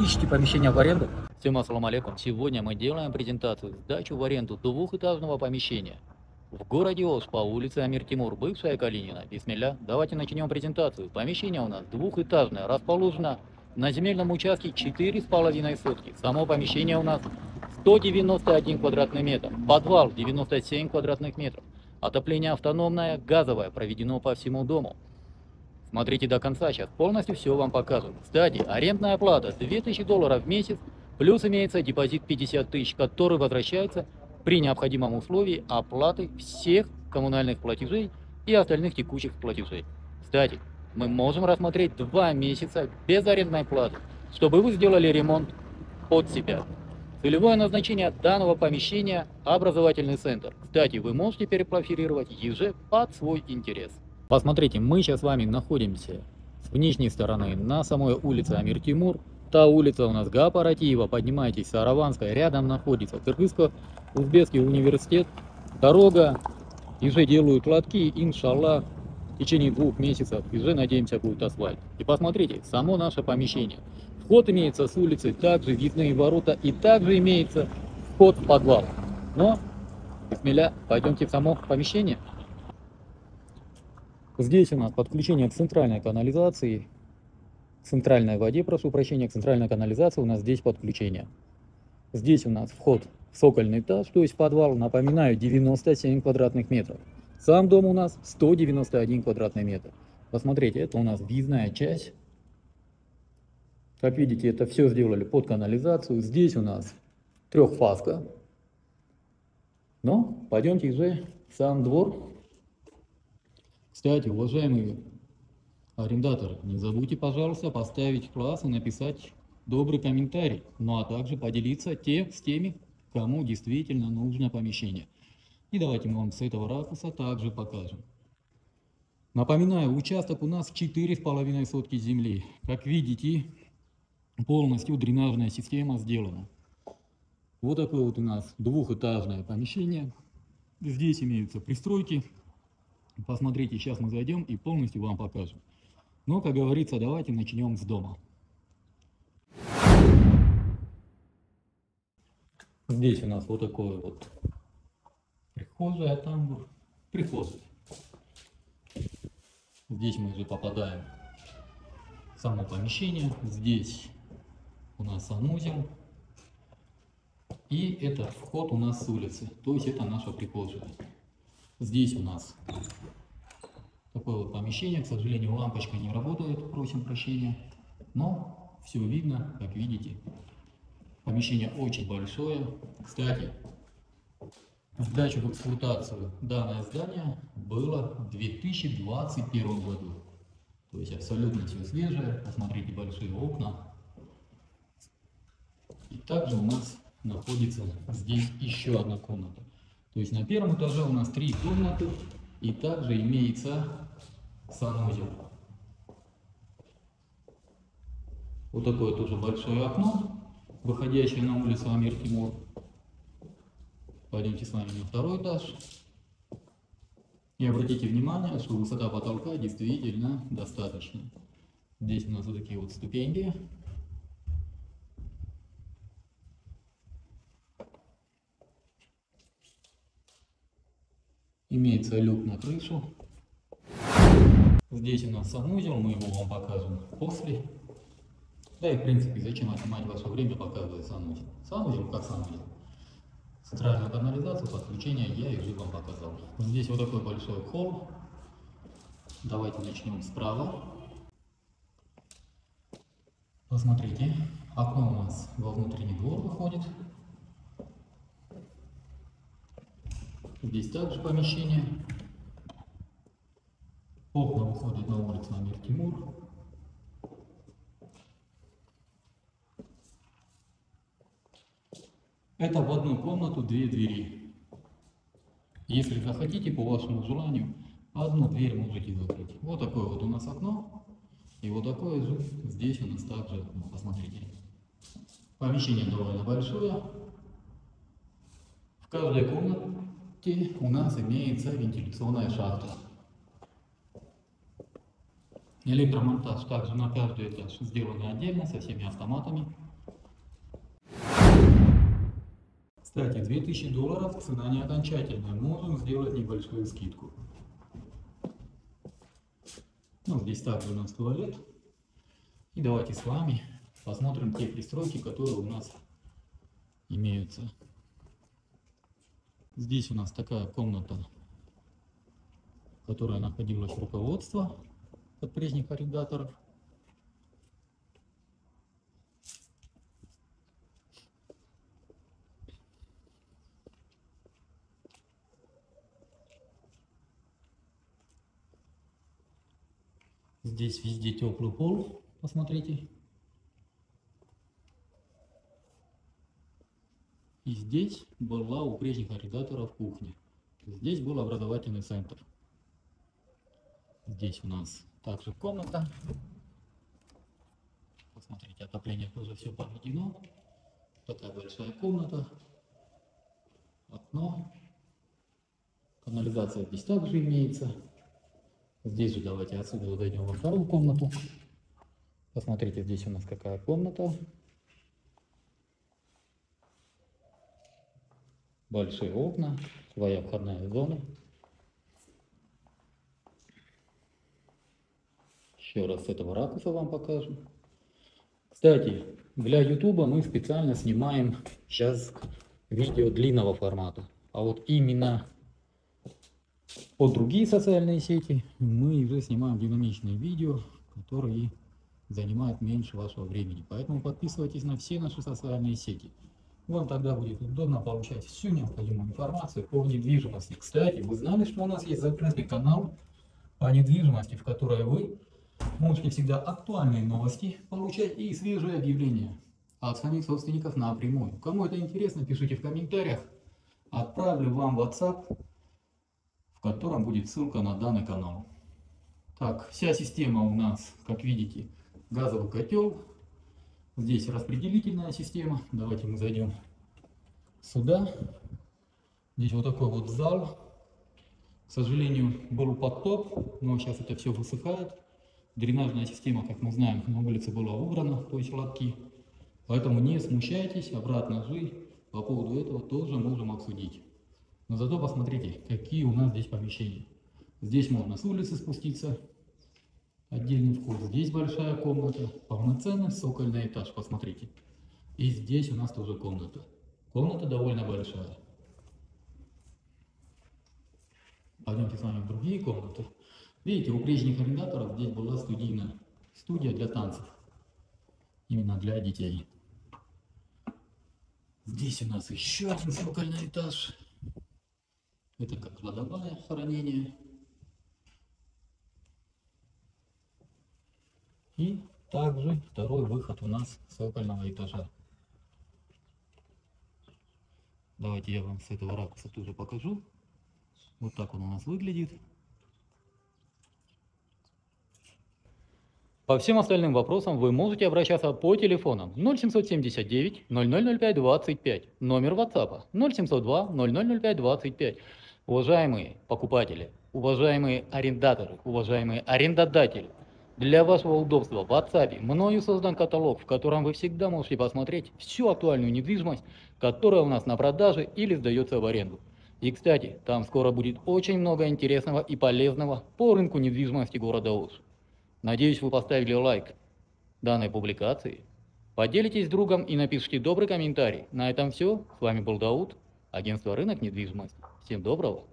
Ищите помещение в аренду? Всем ассаламу алейкум. Сегодня мы делаем презентацию сдачу в аренду двухэтажного помещения в городе Ош по улице Амир-Тимур, бывшая Калинина. Бисмилля. Давайте начнем презентацию. Помещение у нас двухэтажное, расположено на земельном участке 4,5 сотки. Само помещение у нас 191 квадратный метр, подвал 97 квадратных метров. Отопление автономное, газовое, проведено по всему дому. Смотрите до конца, сейчас полностью все вам покажу. Кстати, арендная плата $2000 в месяц, плюс имеется депозит 50 тысяч, который возвращается при необходимом условии оплаты всех коммунальных платежей и остальных текущих платежей. Кстати, мы можем рассмотреть 2 месяца без арендной платы, чтобы вы сделали ремонт под себя. Целевое назначение данного помещения – образовательный центр. Кстати, вы можете перепрофилировать ЕЖ под свой интерес. Посмотрите, мы сейчас с вами находимся с внешней стороны на самой улице Амир-Тимур. Та улица у нас Гаапаратиева, поднимаетесь с Араванской, рядом находится Кыргызско-Узбекский университет. Дорога, уже делают лотки, иншаллах, в течение 2 месяцев, уже, надеемся, будет асфальт. И посмотрите, само наше помещение. Вход имеется с улицы, также въездные ворота и также имеется вход в подвал. Но, бисмилля, пойдемте в само помещение. Здесь у нас подключение к центральной канализации, к центральной воде, прошу прощения, к центральной канализации у нас здесь подключение. Здесь у нас вход в цокольный этаж, то есть подвал, напоминаю, 97 квадратных метров. Сам дом у нас 191 квадратный метр. Посмотрите, это у нас въездная часть. Как видите, это все сделали под канализацию. Здесь у нас трехфазка. Но пойдемте уже в сам двор. Кстати, уважаемые арендаторы, не забудьте, пожалуйста, поставить класс и написать добрый комментарий, ну а также поделиться с теми, кому действительно нужно помещение. И давайте мы вам с этого ракурса также покажем. Напоминаю, участок у нас 4,5 сотки земли. Как видите, полностью дренажная система сделана. Вот такое вот у нас двухэтажное помещение. Здесь имеются пристройки. Посмотрите, сейчас мы зайдем и полностью вам покажем. Но, как говорится, давайте начнем с дома. Здесь у нас вот такое вот прихожая, тамбур, прихожая. Здесь мы уже попадаем в само помещение. Здесь у нас санузел. И этот вход у нас с улицы, то есть это наша прихожая. Здесь у нас такое вот помещение, к сожалению, лампочка не работает, просим прощения, но все видно, как видите. Помещение очень большое. Кстати, сдачу в эксплуатацию данное здание было в 2021 году. То есть абсолютно все свежее. Посмотрите, большие окна. И также у нас находится здесь еще одна комната. То есть на первом этаже у нас 3 комнаты и также имеется санузел. Вот такое тоже большое окно, выходящее на улицу Амир-Тимур. Пойдемте с вами на 2-й этаж. И обратите внимание, что высота потолка действительно достаточно. Здесь у нас вот такие вот ступеньки. Имеется люк на крышу. Здесь у нас санузел, мы его вам покажем после. Да и в принципе, зачем отнимать ваше время, показывая санузел. Санузел как санузел. Центральную канализацию, подключение я уже вам показал. Здесь вот такой большой холл. Давайте начнем справа. Посмотрите, окно у нас во внутренний двор выходит. Здесь также помещение. Окна выходят на улицу Амир-Тимур. Это в одну комнату 2 двери. Если захотите, по вашему желанию, одну дверь можете закрыть. Вот такое вот у нас окно. И вот такое же здесь у нас также, посмотрите. Помещение довольно большое. В каждой комнате у нас имеется вентиляционная шахта. Электромонтаж также на каждый этаж сделан отдельно со всеми автоматами. Кстати, $2000 цена не окончательная, можем сделать небольшую скидку. Ну, здесь также у нас туалет. И давайте с вами посмотрим те пристройки, которые у нас имеются. Здесь у нас такая комната, которая находилась в руководстве от прежних арендаторов. Здесь везде теплый пол, посмотрите. И здесь была у прежних арендаторов кухня. Здесь был образовательный центр. Здесь у нас также комната. Посмотрите, отопление тоже все подведено. Такая большая комната. Окно. Канализация здесь также имеется. Здесь же давайте отсюда зайдем во вторую комнату. Посмотрите, здесь у нас какая комната. Большие окна, своя входная зона. Еще раз с этого ракурса вам покажу. Кстати, для YouTube мы специально снимаем сейчас видео длинного формата. А вот именно под другие социальные сети мы уже снимаем динамичные видео, которые занимают меньше вашего времени. Поэтому подписывайтесь на все наши социальные сети. Вам тогда будет удобно получать всю необходимую информацию по недвижимости. Кстати, вы знали, что у нас есть закрытый канал по недвижимости, в которой вы можете всегда актуальные новости получать и свежие объявления от самих собственников напрямую. Кому это интересно, пишите в комментариях. Отправлю вам WhatsApp, в котором будет ссылка на данный канал. Так, вся система у нас, как видите, газовый котел. Здесь распределительная система. Давайте мы зайдем сюда. Здесь вот такой вот зал. К сожалению, был потоп, но сейчас это все высыхает. Дренажная система, как мы знаем, на улице была убрана, то есть лотки. Поэтому не смущайтесь, обратно же по поводу этого тоже можем обсудить. Но зато посмотрите, какие у нас здесь помещения. Здесь можно с улицы спуститься. Отдельный вход. Здесь большая комната. Полноценный цокольный этаж, посмотрите. И здесь у нас тоже комната. Комната довольно большая. Пойдемте с вами в другие комнаты. Видите, у прежних арендаторов здесь была студия для танцев. Именно для детей. Здесь у нас еще один цокольный этаж. Это как кладовая, хранение. И также второй выход у нас с цокольного этажа. Давайте я вам с этого ракурса тоже покажу. Вот так он у нас выглядит. По всем остальным вопросам вы можете обращаться по телефонам 0779 0005 25, номер WhatsApp 0702 0005 25. Уважаемые покупатели, уважаемые арендаторы, уважаемые арендодатели, для вашего удобства в WhatsApp мною создан каталог, в котором вы всегда можете посмотреть всю актуальную недвижимость, которая у нас на продаже или сдается в аренду. И, кстати, там скоро будет очень много интересного и полезного по рынку недвижимости города Ош. Надеюсь, вы поставили лайк данной публикации, поделитесь с другом и напишите добрый комментарий. На этом все. С вами был Дауд, агентство «Рынок недвижимости». Всем доброго.